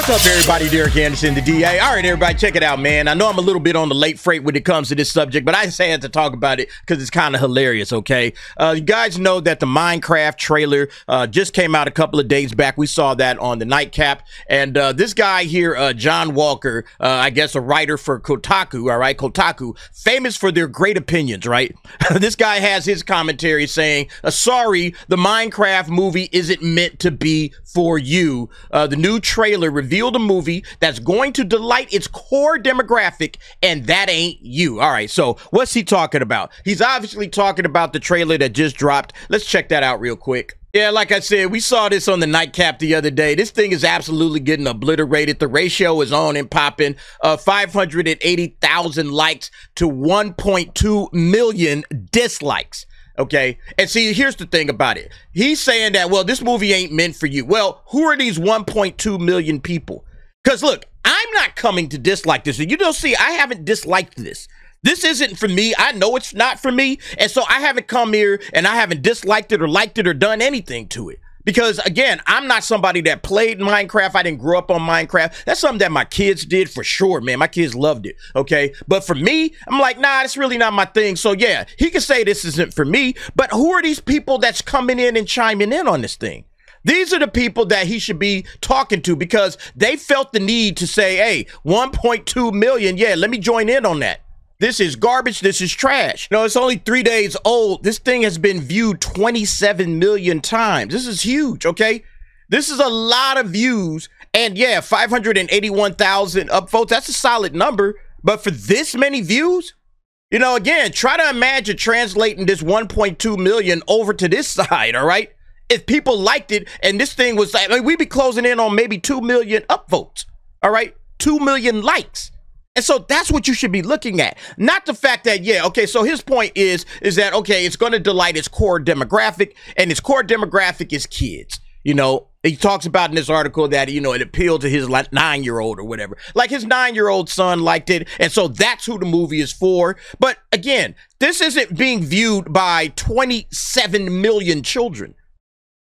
What's up, everybody? Derek Anderson, the DA. All right, everybody, check it out, man. I know I'm a little bit on the late freight when it comes to this subject, but I just had to talk about it because it's kind of hilarious, okay? You guys know that the Minecraft trailer just came out a couple of days back. We saw that on the Nightcap. And this guy here, John Walker, I guess a writer for Kotaku, all right? Kotaku, famous for their great opinions, right? This guy has his commentary saying, sorry, the Minecraft movie isn't meant to be for you. The new trailer revealed a movie that's going to delight its core demographic, and that ain't you. All right, so what's he talking about? He's obviously talking about the trailer that just dropped. Let's check that out real quick. Yeah, like I said, we saw this on the Nightcap the other day. This thing is absolutely getting obliterated. The ratio is on and popping. 580,000 likes to 1.2 million dislikes. Okay, and see, here's the thing about it. He's saying that, well, this movie ain't meant for you. Well, who are these 1.2 million people? Because look, I'm not coming to dislike this. You don't see, I haven't disliked this. This isn't for me. I know it's not for me. And so I haven't come here and I haven't disliked it or liked it or done anything to it. Because again, I'm not somebody that played Minecraft. I didn't grow up on Minecraft. That's something that my kids did for sure, man. My kids loved it, okay? But for me, I'm like, nah, it's really not my thing. So yeah, he can say this isn't for me, but who are these people that's coming in and chiming in on this thing? These are the people that he should be talking to because they felt the need to say, hey, 1.2 million, yeah, let me join in on that. This is garbage. This is trash. No, it's only 3 days old. This thing has been viewed 27 million times. This is huge, okay? This is a lot of views. And yeah, 581,000 upvotes. That's a solid number. But for this many views, you know, again, try to imagine translating this 1.2 million over to this side, all right? If people liked it and this thing was like, I mean, we'd be closing in on maybe 2 million upvotes, all right? 2 million likes. And so that's what you should be looking at. Not the fact that, yeah, okay, so his point is that, okay, it's going to delight its core demographic, and its core demographic is kids. You know, he talks about in this article that, you know, it appealed to his 9-year-old or whatever. Like his 9-year-old son liked it, and so that's who the movie is for. But again, this isn't being viewed by 27 million children.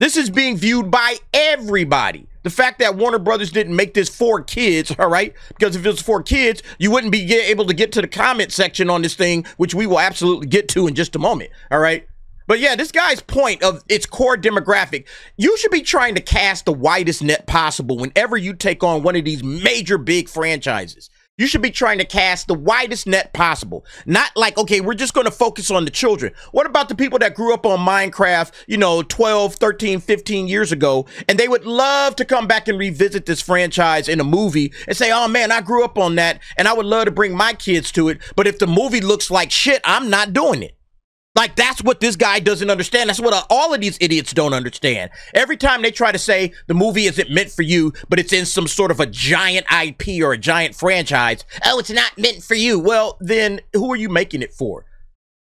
This is being viewed by everybody. The fact that Warner Brothers didn't make this for kids, all right? Because if it was for kids, you wouldn't be able to get to the comment section on this thing, which we will absolutely get to in just a moment, all right? But yeah, this guy's point of its core demographic, you should be trying to cast the widest net possible whenever you take on one of these major big franchises. You should be trying to cast the widest net possible. Not like, okay, we're just going to focus on the children. What about the people that grew up on Minecraft, you know, 12, 13, 15 years ago, and they would love to come back and revisit this franchise in a movie and say, oh man, I grew up on that and I would love to bring my kids to it. But if the movie looks like shit, I'm not doing it. Like, that's what this guy doesn't understand. That's what all of these idiots don't understand. Every time they try to say the movie isn't meant for you, but it's in some sort of a giant IP or a giant franchise, oh, it's not meant for you. Well, then who are you making it for?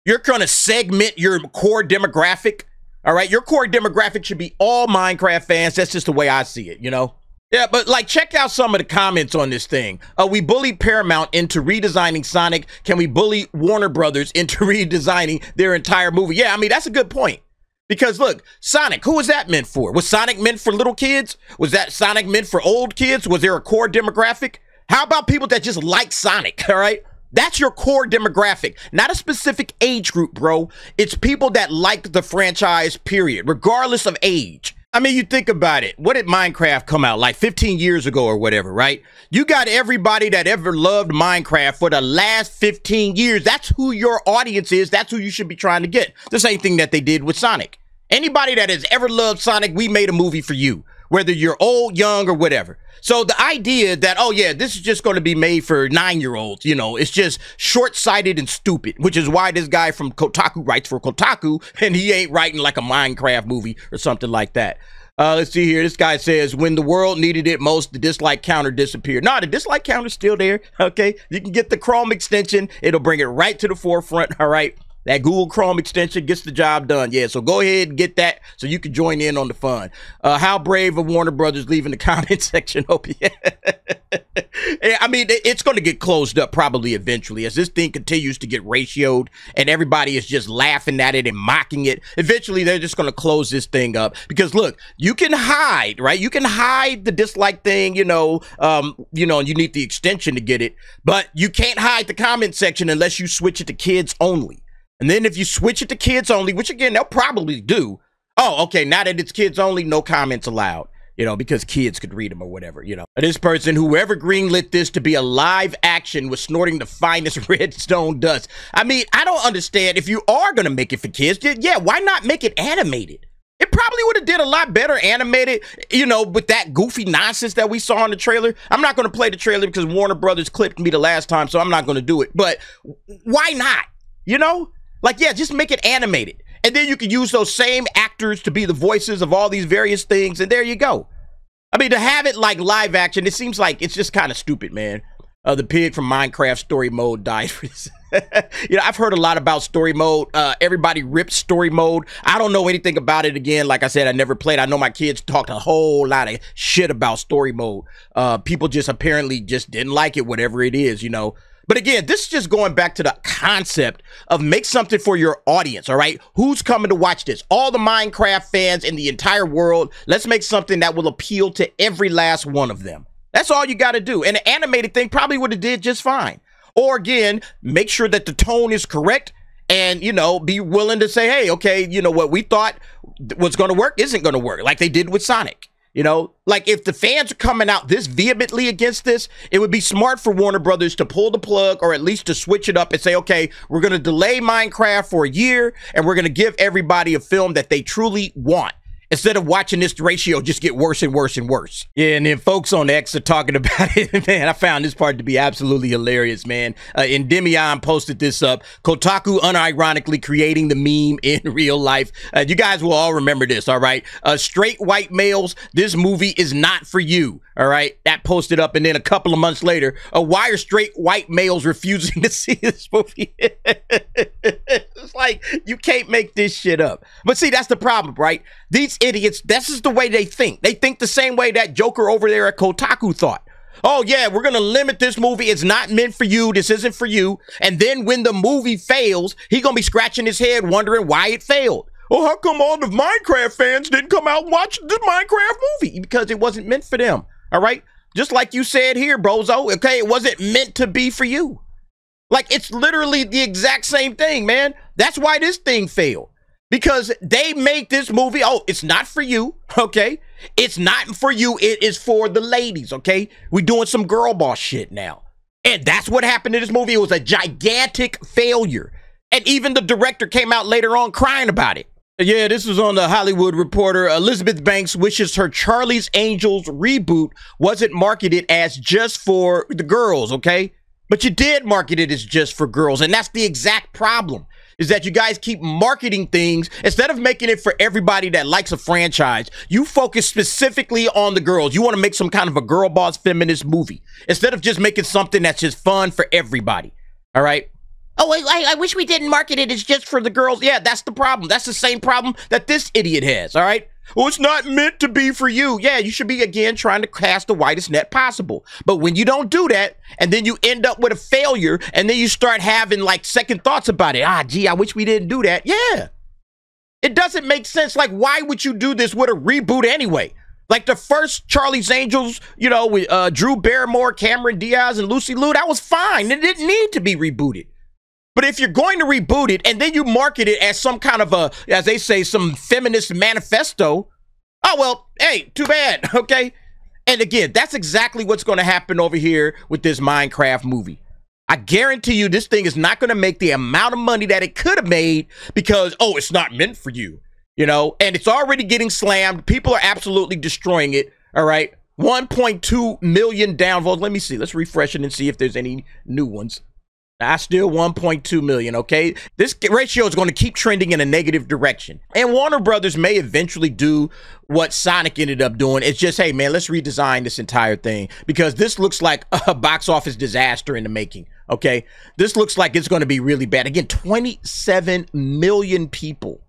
You're going to segment your core demographic, all right? Your core demographic should be all Minecraft fans. That's just the way I see it, you know? Yeah, but like, check out some of the comments on this thing. We bullied Paramount into redesigning Sonic. Can we bully Warner Brothers into redesigning their entire movie? Yeah, I mean, that's a good point. Because look, Sonic, who was that meant for? Was Sonic meant for little kids? Was that Sonic meant for old kids? Was there a core demographic? How about people that just like Sonic, all right? That's your core demographic, not a specific age group, bro. It's people that like the franchise, period, regardless of age. I mean, you think about it. What did Minecraft come out like 15 years ago or whatever, right? You got everybody that ever loved Minecraft for the last 15 years. That's who your audience is. That's who you should be trying to get. The same thing that they did with Sonic. Anybody that has ever loved Sonic, we made a movie for you, whether you're old, young, or whatever. So the idea that, oh yeah, this is just going to be made for 9-year-olds, you know, it's just short-sighted and stupid, which is why this guy from Kotaku writes for Kotaku, and he ain't writing like a Minecraft movie or something like that. Let's see here. This guy says, when the world needed it most, the dislike counter disappeared. No, the dislike counter's still there, okay? You can get the Chrome extension. It'll bring it right to the forefront, all right? That Google Chrome extension gets the job done. Yeah, so go ahead and get that so you can join in on the fun. How brave of Warner Brothers leaving the comment section open. I mean, it's going to get closed up probably eventually as this thing continues to get ratioed and everybody is just laughing at it and mocking it. Eventually, they're just going to close this thing up because look, you can hide, right? You can hide the dislike thing, you know, and you need the extension to get it, but you can't hide the comment section unless you switch it to kids only. And then if you switch it to kids only, which again, they'll probably do. Oh, okay, now that it's kids only, no comments allowed, you know, because kids could read them or whatever, you know. This person, whoever greenlit this to be a live action, was snorting the finest redstone dust. I mean, I don't understand. If you are going to make it for kids, yeah, why not make it animated? It probably would have did a lot better animated, you know, with that goofy nonsense that we saw in the trailer. I'm not going to play the trailer because Warner Brothers clipped me the last time, so I'm not going to do it. But why not? You know? Like, yeah, just make it animated. And then you can use those same actors to be the voices of all these various things, and there you go. I mean, to have it like live action, it seems like it's just kind of stupid, man. The pig from Minecraft story mode died for this. You know, I've heard a lot about story mode. Everybody rips story mode. I don't know anything about it. Again, like I said, I never played. I know my kids talked a whole lot of shit about story mode. People just apparently just didn't like it, whatever it is, you know. But again, this is just going back to the concept of make something for your audience, all right? Who's coming to watch this? All the Minecraft fans in the entire world. Let's make something that will appeal to every last one of them. That's all you got to do. And the animated thing probably would have did just fine. Or again, make sure that the tone is correct and, you know, be willing to say, hey, okay, you know, what we thought was going to work isn't going to work, like they did with Sonic. You know, like if the fans are coming out this vehemently against this, it would be smart for Warner Brothers to pull the plug or at least to switch it up and say, okay, we're going to delay Minecraft for a year and we're going to give everybody a film that they truly want. Instead of watching this ratio just get worse and worse and worse. Yeah, and then folks on X are talking about it. Man, I found this part to be absolutely hilarious, man. Endymion posted this up. Kotaku unironically creating the meme in real life. You guys will all remember this, all right? Straight white males, this movie is not for you, all right? That posted up, and then a couple of months later, why are straight white males refusing to see this movie? It's like, you can't make this shit up. But see, that's the problem, right? These idiots, this is the way they think. They think the same way that Joker over there at Kotaku thought. Oh, yeah, we're going to limit this movie. It's not meant for you. This isn't for you. And then when the movie fails, he's going to be scratching his head wondering why it failed. Oh, how come all the Minecraft fans didn't come out and watch the Minecraft movie? Because it wasn't meant for them. All right? Just like you said here, Brozo. Okay, it wasn't meant to be for you. Like, it's literally the exact same thing, man. That's why this thing failed. Because they make this movie, oh, it's not for you, okay? It's not for you, it is for the ladies, okay? We're doing some girl boss shit now. And that's what happened in this movie. It was a gigantic failure. And even the director came out later on crying about it. Yeah, this was on the Hollywood Reporter. Elizabeth Banks wishes her Charlie's Angels reboot wasn't marketed as just for the girls, okay? But you did market it as just for girls, and that's the exact problem. Is that you guys keep marketing things instead of making it for everybody that likes a franchise. You focus specifically on the girls. You want to make some kind of a girl boss feminist movie instead of just making something that's just fun for everybody. All right. Oh, I wish we didn't market it as just for the girls. Yeah, that's the problem. That's the same problem that this idiot has. All right. Well, it's not meant to be for you. Yeah, you should be, again, trying to cast the widest net possible. But when you don't do that, and then you end up with a failure, and then you start having, like, second thoughts about it. Ah, gee, I wish we didn't do that. Yeah. It doesn't make sense. Like, why would you do this with a reboot anyway? Like, the first Charlie's Angels, you know, with Drew Barrymore, Cameron Diaz, and Lucy Liu, that was fine. It didn't need to be rebooted. But if you're going to reboot it and then you market it as some kind of a, as they say, some feminist manifesto, oh, well, hey, too bad, okay? And again, that's exactly what's going to happen over here with this Minecraft movie. I guarantee you this thing is not going to make the amount of money that it could have made because, oh, it's not meant for you, you know? And it's already getting slammed. People are absolutely destroying it, all right? 1.2 million downvotes. Let me see. Let's refresh it and see if there's any new ones. I still 1.2 million, okay? This ratio is going to keep trending in a negative direction. And Warner Brothers may eventually do what Sonic ended up doing. It's just, hey, man, let's redesign this entire thing because this looks like a box office disaster in the making, okay? This looks like it's going to be really bad. Again, 27 million people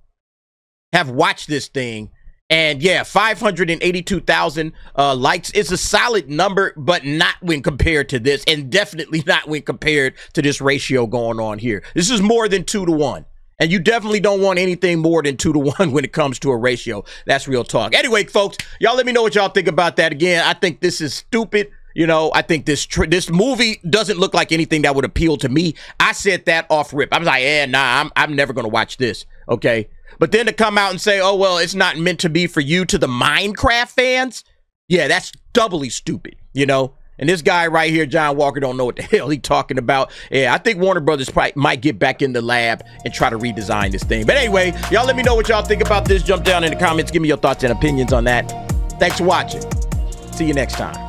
have watched this thing. And yeah, 582,000 likes is a solid number, but not when compared to this, and definitely not when compared to this ratio going on here. This is more than 2 to 1. And you definitely don't want anything more than 2 to 1 when it comes to a ratio. That's real talk. Anyway, folks, y'all let me know what y'all think about that. Again, I think this is stupid. You know, I think this movie doesn't look like anything that would appeal to me. I said that off rip. I was like, yeah, nah, I'm never going to watch this, okay? But then to come out and say, oh, well, it's not meant to be for you to the Minecraft fans, yeah, that's doubly stupid, you know? And this guy right here, John Walker, don't know what the hell he's talking about. Yeah, I think Warner Brothers might get back in the lab and try to redesign this thing. But anyway, y'all let me know what y'all think about this. Jump down in the comments. Give me your thoughts and opinions on that. Thanks for watching. See you next time.